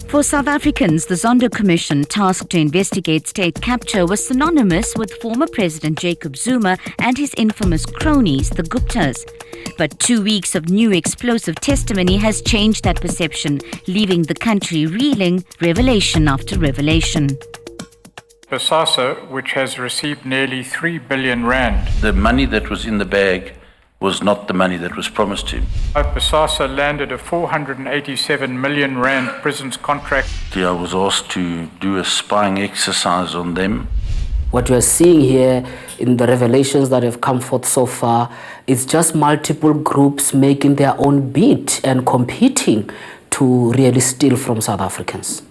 For South Africans, the Zondo Commission, tasked to investigate state capture, was synonymous with former President Jacob Zuma and his infamous cronies, the Guptas. But 2 weeks of new explosive testimony has changed that perception, leaving the country reeling, revelation after revelation. Bosasa, which has received nearly 3 billion rand. The money that was in the bag was not the money that was promised to him. Bosasa landed a 487 million rand prisons contract. I was asked to do a spying exercise on them. What we're seeing here in the revelations that have come forth so far is just multiple groups making their own bid and competing to really steal from South Africans.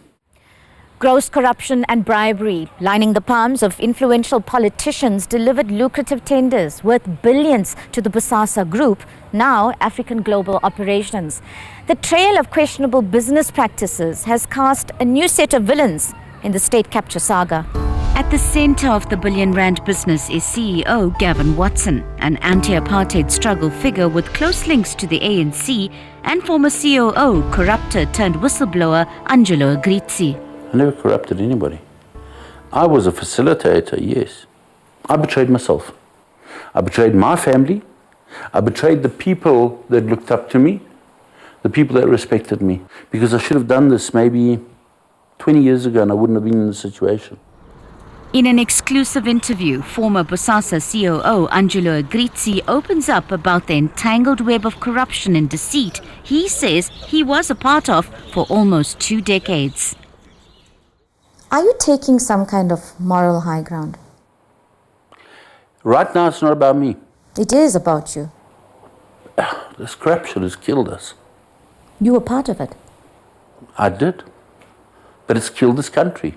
Gross corruption and bribery lining the palms of influential politicians delivered lucrative tenders worth billions to the Bosasa Group, now African Global Operations. The trail of questionable business practices has cast a new set of villains in the state capture saga. At the center of the billion-rand business is CEO Gavin Watson, an anti-apartheid struggle figure with close links to the ANC, and former COO, corrupter turned whistleblower Angelo Agrizzi. I never corrupted anybody. I was a facilitator, yes. I betrayed myself. I betrayed my family. I betrayed the people that looked up to me, the people that respected me. Because I should have done this maybe 20 years ago and I wouldn't have been in this situation. In an exclusive interview, former Bosasa COO Angelo Agrizzi opens up about the entangled web of corruption and deceit he says he was a part of for almost 2 decades. Are you taking some kind of moral high ground? Right now, it's not about me. It is about you. This corruption has killed us. You were part of it. I did. But it's killed this country.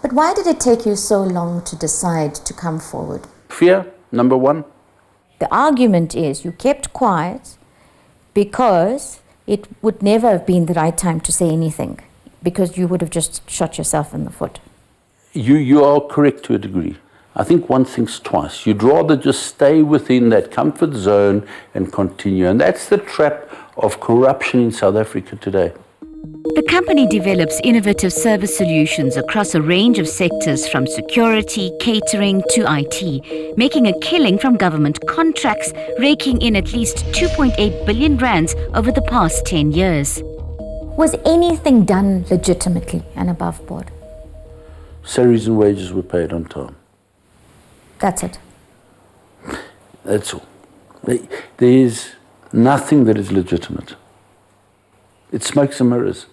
But why did it take you so long to decide to come forward? Fear, number one. The argument is you kept quiet because it would never have been the right time to say anything, because you would have just shot yourself in the foot. You are correct to a degree. I think one thinks twice. You'd rather just stay within that comfort zone and continue. And that's the trap of corruption in South Africa today. The company develops innovative service solutions across a range of sectors from security, catering to IT, making a killing from government contracts, raking in at least 2.8 billion rands over the past 10 years. Was anything done legitimately and above board? Salaries and wages were paid on time. That's it. That's all. There is nothing that is legitimate. It's smokes and mirrors.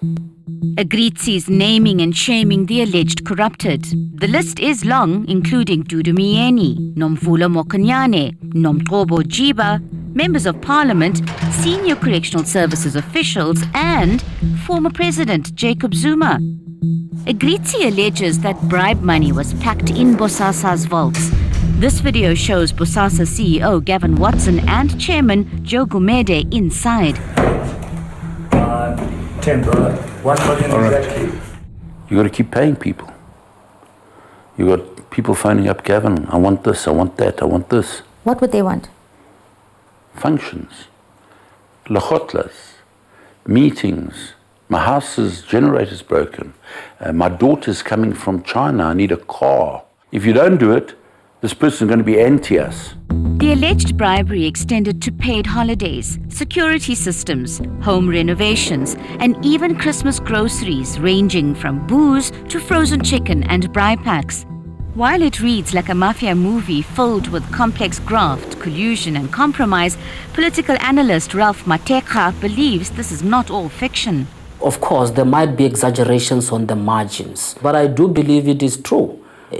Agrizzi's naming and shaming the alleged corrupted. The list is long, including 𝗀𝗏𝗏𝗏, 𝗀𝗏𝗏𝗏𝗏, 𝗀𝗏𝗏𝗏𝗏, members of parliament, senior correctional services officials, and former President Jacob Zuma. Agrizzi alleges that bribe money was packed in Bosasa's vaults. This video shows Bosasa CEO Gavin Watson and Chairman 𝗀𝗁𝗏𝗏𝗏 inside. 10, brother. 1 million exactly. You got to keep paying people. You got people phoning up, Gavin, I want this, I want that, I want this. What would they want? Functions, lachotlas, meetings. My house's generator's broken. My daughter's coming from China, I need a car. If you don't do it, this person's going to be anti us. The alleged bribery extended to paid holidays, security systems, home renovations, and even Christmas groceries ranging from booze to frozen chicken and bribe packs. While it reads like a mafia movie filled with complex graft, collusion and compromise, political analyst 𝗀𝗏𝗏𝗶𝗏 believes this is not all fiction. Of course, there might be exaggerations on the margins, but I do believe it is true.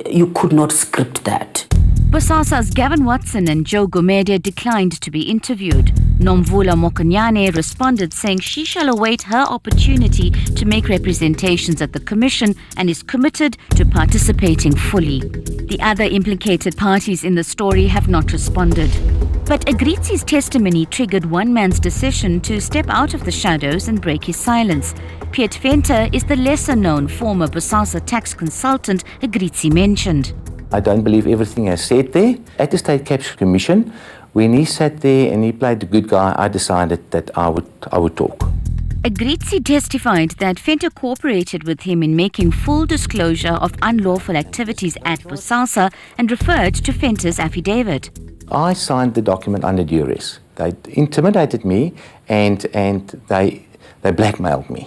You could not script that. Bosasa's Gavin Watson and 𝗀𝗁𝗏𝗏𝗏 declined to be interviewed. 𝗀𝗏𝗏𝗏𝗏𝗏 responded saying she shall await her opportunity to make representations at the Commission and is committed to participating fully. The other implicated parties in the story have not responded. But Agrizzi's testimony triggered one man's decision to step out of the shadows and break his silence. 𝗀𝗏𝗏𝗏𝗏 is the lesser-known former Bosasa tax consultant Agrizzi mentioned. I don't believe everything I said there. At the State Capture Commission, when he sat there and he played the good guy, I decided that I would talk. Agrizzi testified that 𝗀𝗃𝗃 cooperated with him in making full disclosure of unlawful activities at Bosasa and referred to 𝗀𝗃𝗃's affidavit. I signed the document under duress. They intimidated me and they blackmailed me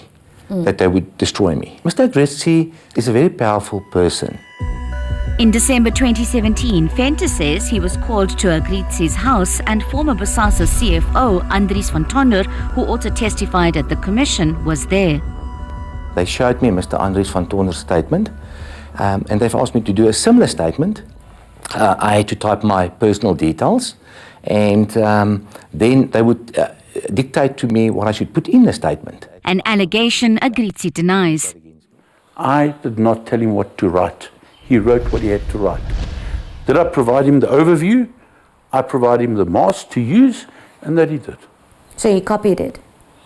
that they would destroy me. Mr. Agrizzi is a very powerful person. In December 2017, 𝗀𝗃𝗃 says he was called to Agrizzi's house and former Bosasa CFO 𝗀𝗃𝗃𝗿𝗆, who also testified at the commission, was there. They showed me Mr. 𝗀𝗃𝗃𝗿𝗆's statement and they've asked me to do a similar statement. I had to type my personal details and then they would dictate to me what I should put in the statement. An allegation Agrizzi denies. I did not tell him what to write. He wrote what he had to write. Did I provide him the overview? I provided him the mask to use, and that he did. So he copied it?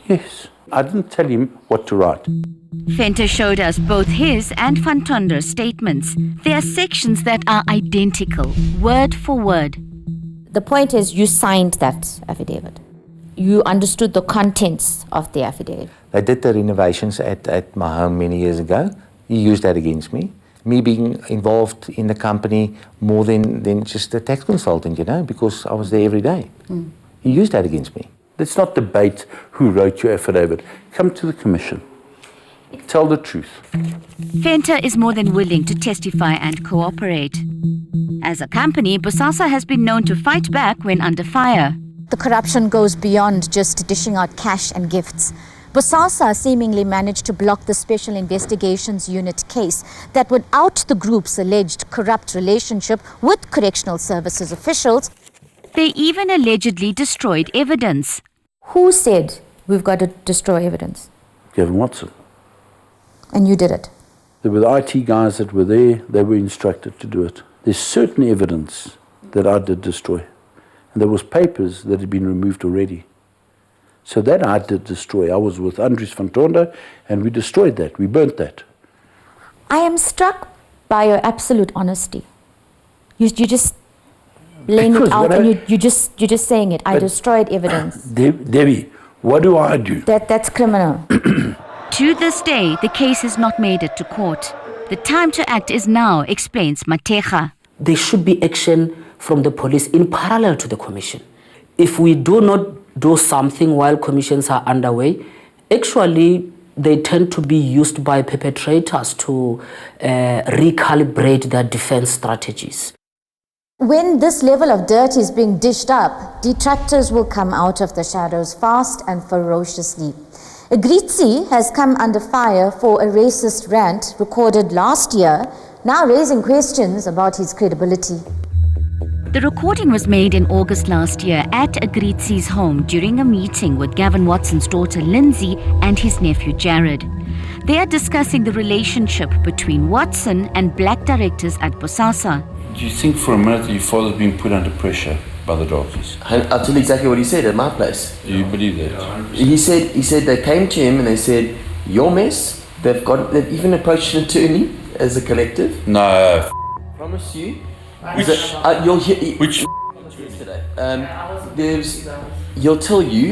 Yes. I didn't tell him what to write. 𝗀𝗃𝗃 showed us both his and 𝗀𝗃𝗃's statements. There are sections that are identical, word for word. The point is, you signed that affidavit. You understood the contents of the affidavit. They did the renovations at my home many years ago. He used that against me. Me being involved in the company more than just a tax consultant, because I was there every day. He used that against me. Let's not debate who wrote your affidavit. Come to the commission. Tell the truth. 𝗀𝗃𝗃 is more than willing to testify and cooperate. As a company, Bosasa has been known to fight back when under fire. The corruption goes beyond just dishing out cash and gifts. Bosasa seemingly managed to block the Special Investigations Unit case that would out the group's alleged corrupt relationship with correctional services officials. They even allegedly destroyed evidence. Who said we've got to destroy evidence? 𝗀𝗃𝗃𝗿𝗃. And you did it? There were the IT guys that were there. They were instructed to do it. There's certain evidence that I did destroy. And there was papers that had been removed already. So that I did destroy. I was with 𝗀𝗃𝗃𝗿𝗆 and we destroyed that. We burnt that. I am struck by your absolute honesty. You just laying it out and you're just saying it. I destroyed evidence. Debbie, what do I do? That's criminal. To this day, the case has not made it to court. The time to act is now, explains 𝗀𝗃𝗃𝗃. There should be action from the police in parallel to the commission. If we do not do something while commissions are underway, actually they tend to be used by perpetrators to recalibrate their defense strategies. When this level of dirt is being dished up, detractors will come out of the shadows fast and ferociously. Agrizzi has come under fire for a racist rant recorded last year, now raising questions about his credibility. The recording was made in August last year at Agrizzi's home during a meeting with Gavin Watson's daughter Lindsay and his nephew Jared. They are discussing the relationship between Watson and black directors at Bosasa. Do you think for a minute that your father's been put under pressure by the doctors? I'll tell you exactly what he said at my place. Do you believe that? He said they came to him and they said, your mess, they've even approached an attorney as a collective. No. I promise you. You'll hear Which? today. He'll tell you.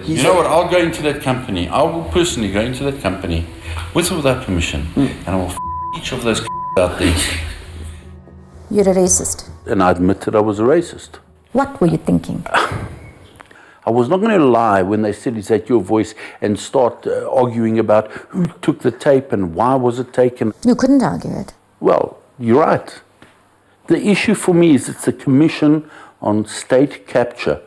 You know what? I'll go into that company. I will personally go into that company with or without permission, and I will each of those out there. You're a racist. And I admitted I was a racist. What were you thinking? I was not going to lie when they said, is that your voice, and start arguing about who took the tape and why was it taken. You couldn't argue it. Well, you're right. The issue for me is it's a commission on state capture.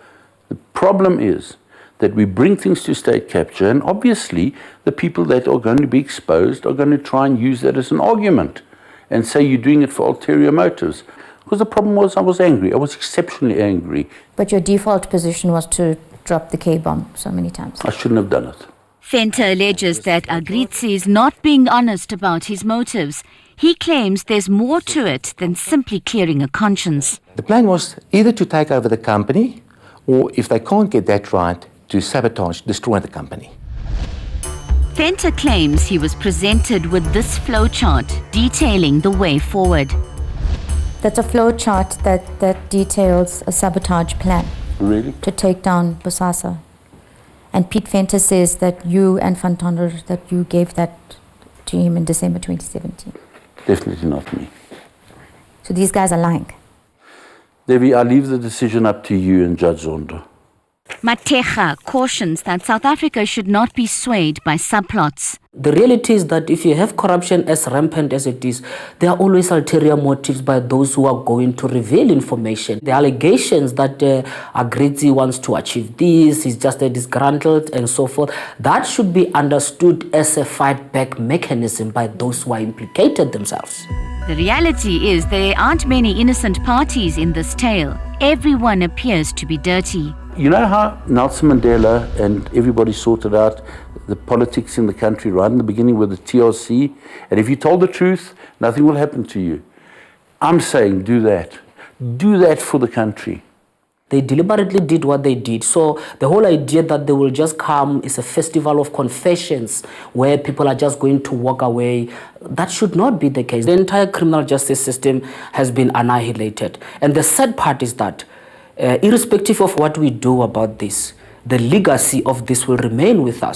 The problem is that we bring things to state capture, and obviously the people that are going to be exposed are going to try and use that as an argument and say you're doing it for ulterior motives. Because the problem was I was angry. I was exceptionally angry. But your default position was to drop the K-bomb so many times. I shouldn't have done it. 𝗀𝗃𝗃𝗃 alleges that Agrizzi is not being honest about his motives. He claims there's more to it than simply clearing a conscience. The plan was either to take over the company, or if they can't get that right, to sabotage, destroy the company. 𝗀𝗃𝗃𝗃 claims he was presented with this flowchart detailing the way forward. That's a flow chart that details a sabotage plan. Really? To take down Bosasa. And Piet Venter says that you and Van Tonder, that you gave that to him in December 2017. Definitely not me. So these guys are lying. Debbie, I leave the decision up to you and Judge Zondo. Matega cautions that South Africa should not be swayed by subplots. The reality is that if you have corruption as rampant as it is, there are always ulterior motives by those who are going to reveal information. The allegations that Agrizzi wants to achieve this, he's just a disgruntled and so forth, that should be understood as a fight back mechanism by those who are implicated themselves. The reality is there aren't many innocent parties in this tale. Everyone appears to be dirty. You know how Nelson Mandela and everybody sorted out the politics in the country right in the beginning with the TRC? And if you told the truth, nothing will happen to you. I'm saying do that. Do that for the country. They deliberately did what they did. So the whole idea that they will just come is a festival of confessions where people are just going to walk away, that should not be the case. The entire criminal justice system has been annihilated. And the sad part is that irrespective of what we do about this, the legacy of this will remain with us.